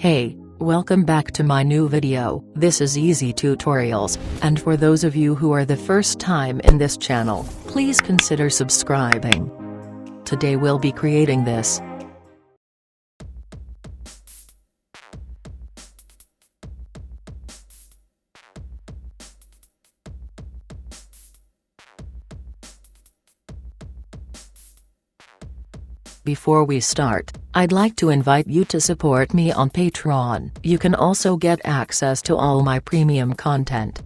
Hey, welcome back to my new video. This is Easy Tutorials, and for those of you who are the first time in this channel, please consider subscribing. Today we'll be creating this. Before we start, I'd like to invite you to support me on Patreon. You can also get access to all my premium content.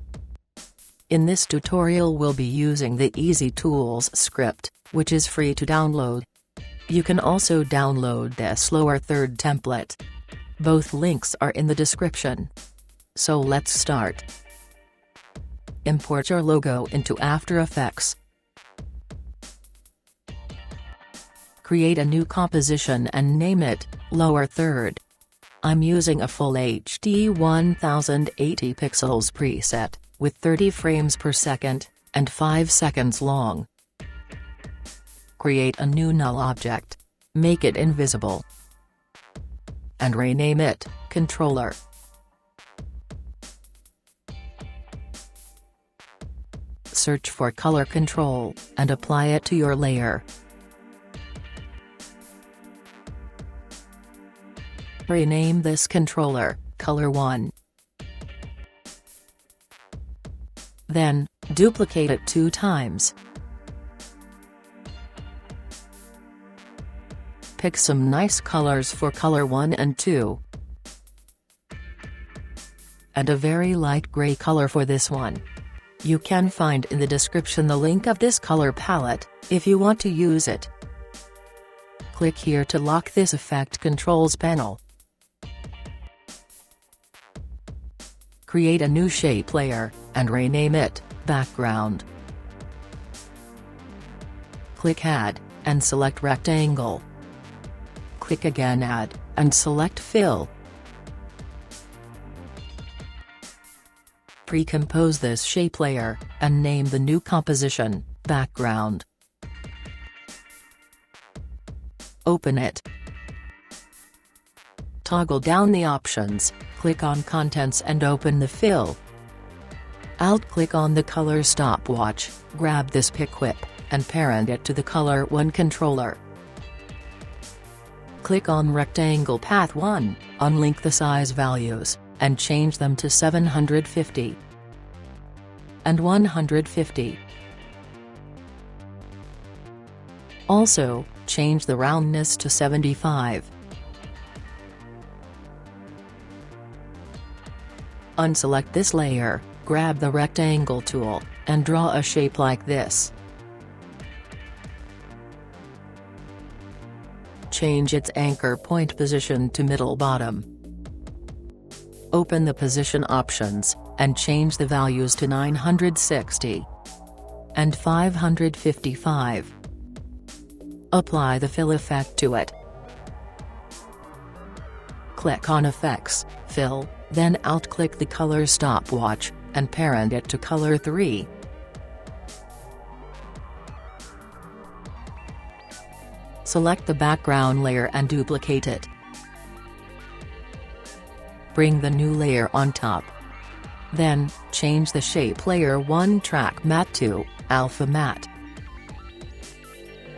In this tutorial we'll be using the Easy Tools script, which is free to download. You can also download this lower third template. Both links are in the description. So let's start. Import your logo into After Effects. Create a new composition and name it lower third. I'm using a full HD 1080 pixels preset, with 30 frames per second, and 5 seconds long. Create a new null object. Make it invisible. And rename it controller. Search for color control, and apply it to your layer. Rename this controller, Color 1. Then, duplicate it 2 times. Pick some nice colors for Color 1 and 2. And a very light gray color for this one. You can find in the description the link of this color palette, if you want to use it. Click here to lock this effect controls panel. Create a new shape layer, and rename it background. Click Add, and select Rectangle. Click again Add, and select Fill. Pre-compose this shape layer, and name the new composition, Background. Open it. Toggle down the options, click on Contents and open the Fill. Alt-click on the color stopwatch, grab this pick whip, and parent it to the Color 1 controller. Click on Rectangle Path 1, unlink the size values, and change them to 750 and 150. Also, change the roundness to 75. Unselect this layer, grab the rectangle tool, and draw a shape like this. Change its anchor point position to middle bottom. Open the position options, and change the values to 960 and 555. Apply the fill effect to it. Click on Effects, Fill, then alt-click the color stopwatch, and parent it to Color 3. Select the background layer and duplicate it. Bring the new layer on top. Then, change the shape layer 1 track matte to alpha matte.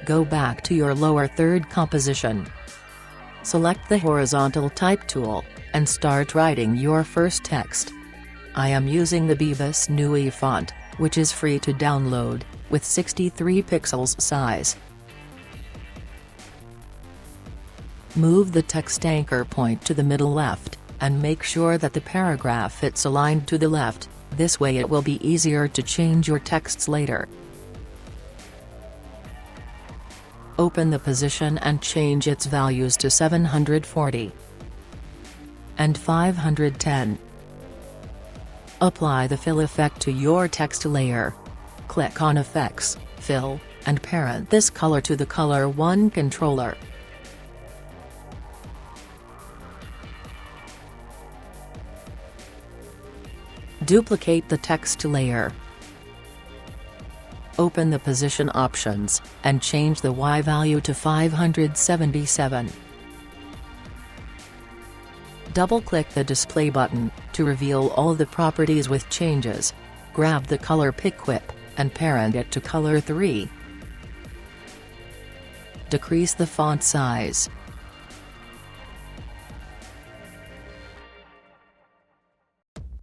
Go back to your lower third composition. Select the horizontal type tool, and start writing your first text. I am using the Bebas Neue font, which is free to download, with 63 pixels size. Move the text anchor point to the middle left, and make sure that the paragraph is aligned to the left, this way it will be easier to change your texts later. Open the position and change its values to 740 and 510. Apply the fill effect to your text layer. Click on Effects, Fill, and parent this color to the Color 1 controller. Duplicate the text layer. Open the position options, and change the Y value to 577. Double-click the display button to reveal all the properties with changes. Grab the color pick whip and parent it to color 3. Decrease the font size.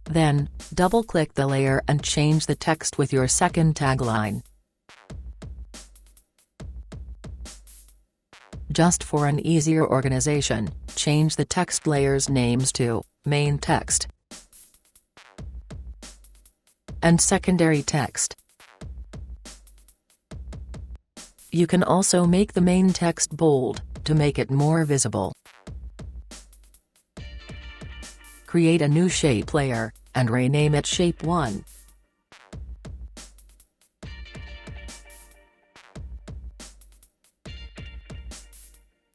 Then, double-click the layer and change the text with your second tagline. Just for an easier organization, change the text layers' names to main text and secondary text. You can also make the main text bold to make it more visible. Create a new shape layer and rename it Shape 1.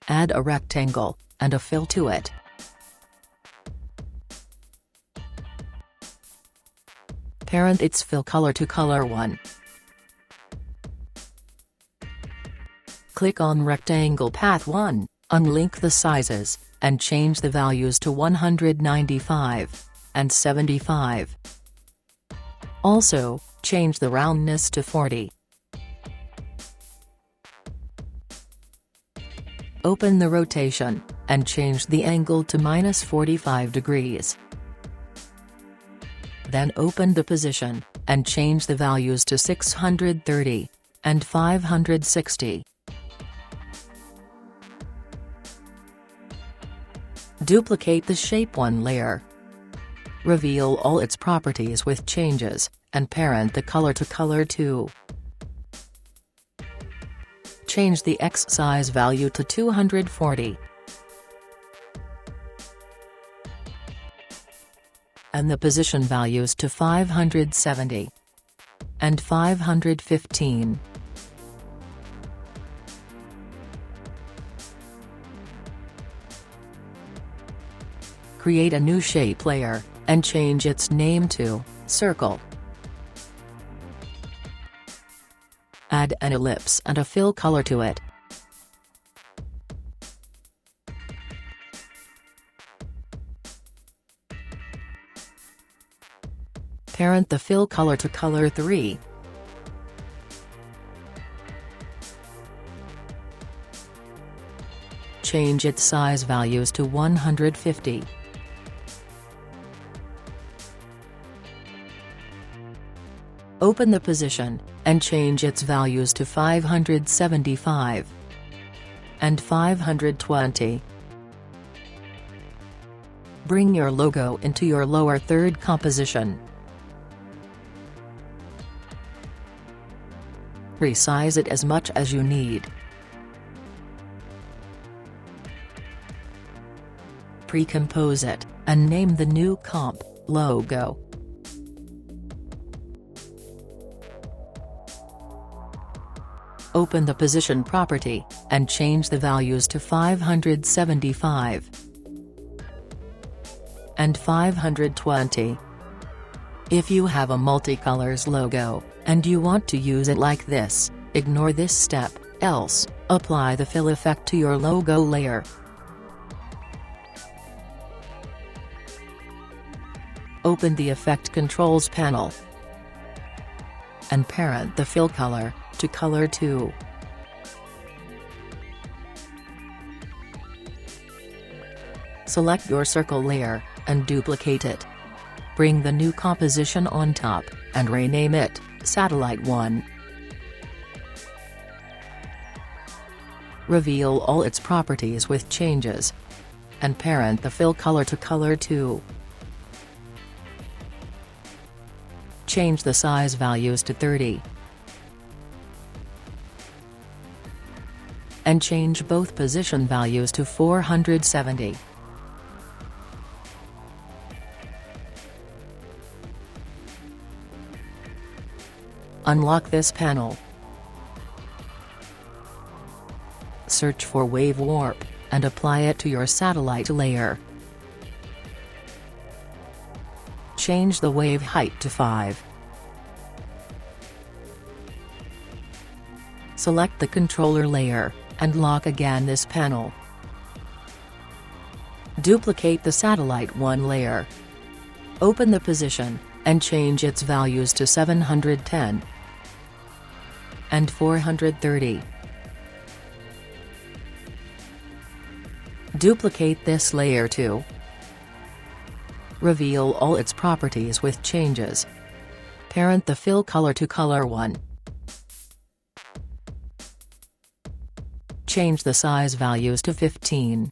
Add a rectangle and a fill to it. Parent its fill color to color 1. Click on Rectangle Path 1, unlink the sizes, and change the values to 195 and 75. Also, change the roundness to 40. Open the rotation, and change the angle to -45 degrees. Then open the position, and change the values to 630 and 560. Duplicate the Shape 1 layer. Reveal all its properties with changes, and parent the color to color 2. Change the X size value to 240. And the position values to 570 and 515. Create a new shape layer, and change its name to Circle. Add an ellipse and a fill color to it. Parent the fill color to color 3. Change its size values to 150. Open the position, and change its values to 575 and 520. Bring your logo into your lower third composition. Resize it as much as you need. Pre-compose it, and name the new comp logo. Open the position property, and change the values to 575 and 520. If you have a multicolors logo, and you want to use it like this, ignore this step, else, apply the fill effect to your logo layer. Open the Effect Controls panel, and parent the fill color to color 2. Select your circle layer, and duplicate it. Bring the new composition on top, and rename it Satellite 1. Reveal all its properties with changes, and parent the fill color to color 2. Change the size values to 30. And change both position values to 470. Unlock this panel. Search for Wave Warp, and apply it to your satellite layer. Change the wave height to 5. Select the controller layer, and lock again this panel. Duplicate the satellite 1 layer. Open the position, and change its values to 710 and 430. Duplicate this layer too. Reveal all its properties with changes. Parent the fill color to color 1. Change the size values to 15.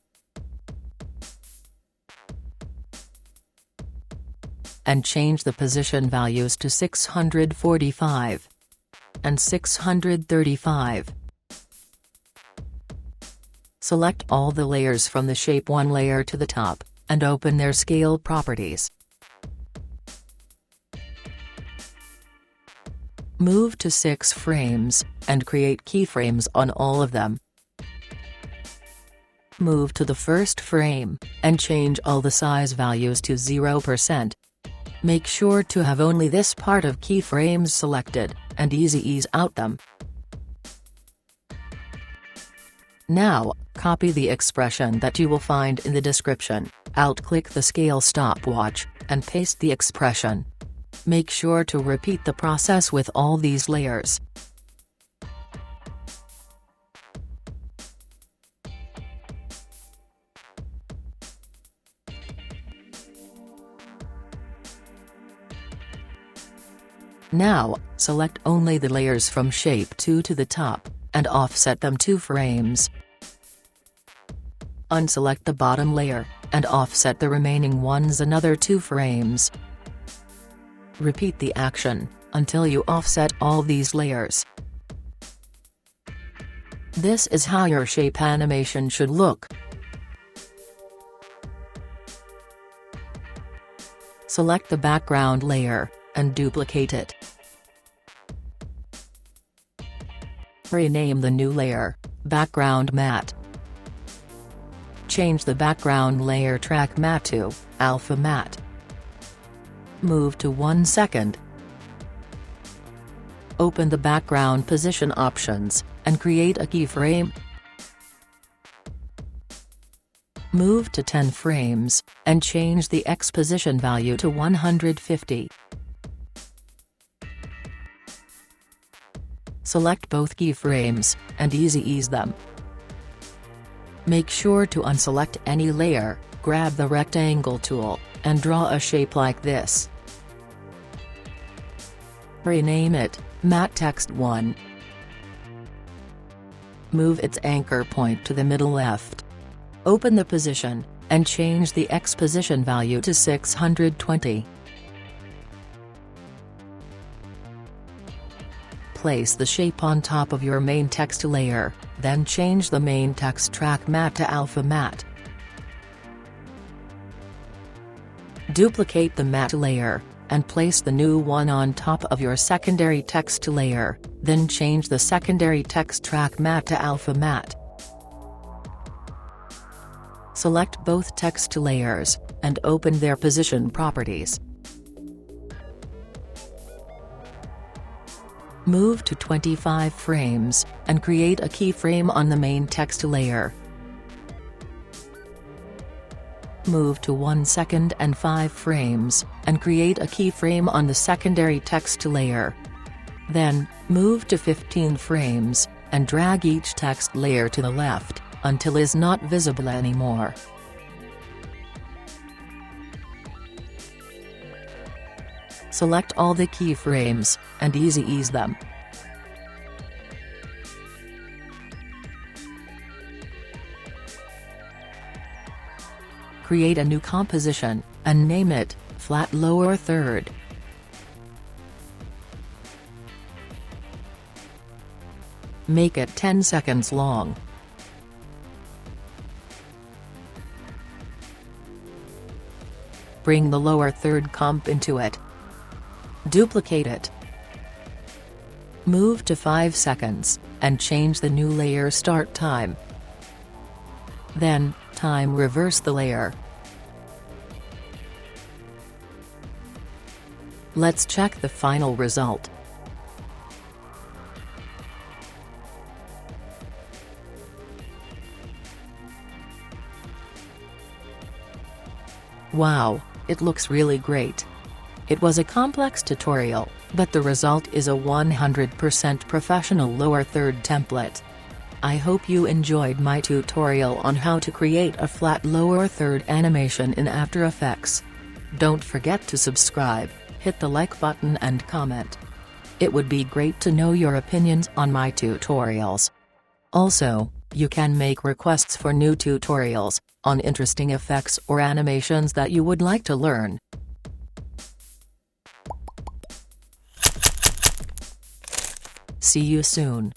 And change the position values to 645 and 635. Select all the layers from the Shape 1 layer to the top, and open their scale properties. Move to 6 frames, and create keyframes on all of them. Move to the first frame, and change all the size values to 0%. Make sure to have only this part of keyframes selected, and ease out them. Now, copy the expression that you will find in the description, alt-click the scale stopwatch, and paste the expression. Make sure to repeat the process with all these layers. Now, select only the layers from Shape 2 to the top, and offset them 2 frames. Unselect the bottom layer, and offset the remaining ones another 2 frames. Repeat the action, until you offset all these layers. This is how your shape animation should look. Select the background layer, and duplicate it. Rename the new layer, Background Matte. Change the background layer Track Matte to Alpha Matte. Move to 1 second. Open the background position options, and create a keyframe. Move to 10 frames, and change the X position value to 150. Select both keyframes, and ease them. Make sure to unselect any layer, grab the rectangle tool, and draw a shape like this. Rename it, Matte Text 1. Move its anchor point to the middle left. Open the position, and change the X position value to 620. Place the shape on top of your main text layer, then change the main text Track Matte to Alpha Matte. Duplicate the matte layer, and place the new one on top of your secondary text layer, then change the secondary text Track Matte to Alpha Matte. Select both text layers, and open their position properties. Move to 25 frames, and create a keyframe on the main text layer. Move to 1 second and 5 frames, and create a keyframe on the secondary text layer. Then, move to 15 frames, and drag each text layer to the left, until it is not visible anymore. Select all the keyframes, and ease them. Create a new composition, and name it, Flat Lower Third. Make it 10 seconds long. Bring the lower third comp into it. Duplicate it. Move to 5 seconds, and change the new layer start time. Then, time reverse the layer. Let's check the final result. Wow, it looks really great. It was a complex tutorial, but the result is a 100% professional lower third template. I hope you enjoyed my tutorial on how to create a flat lower third animation in After Effects. Don't forget to subscribe, hit the like button and comment. It would be great to know your opinions on my tutorials. Also, you can make requests for new tutorials, on interesting effects or animations that you would like to learn. See you soon.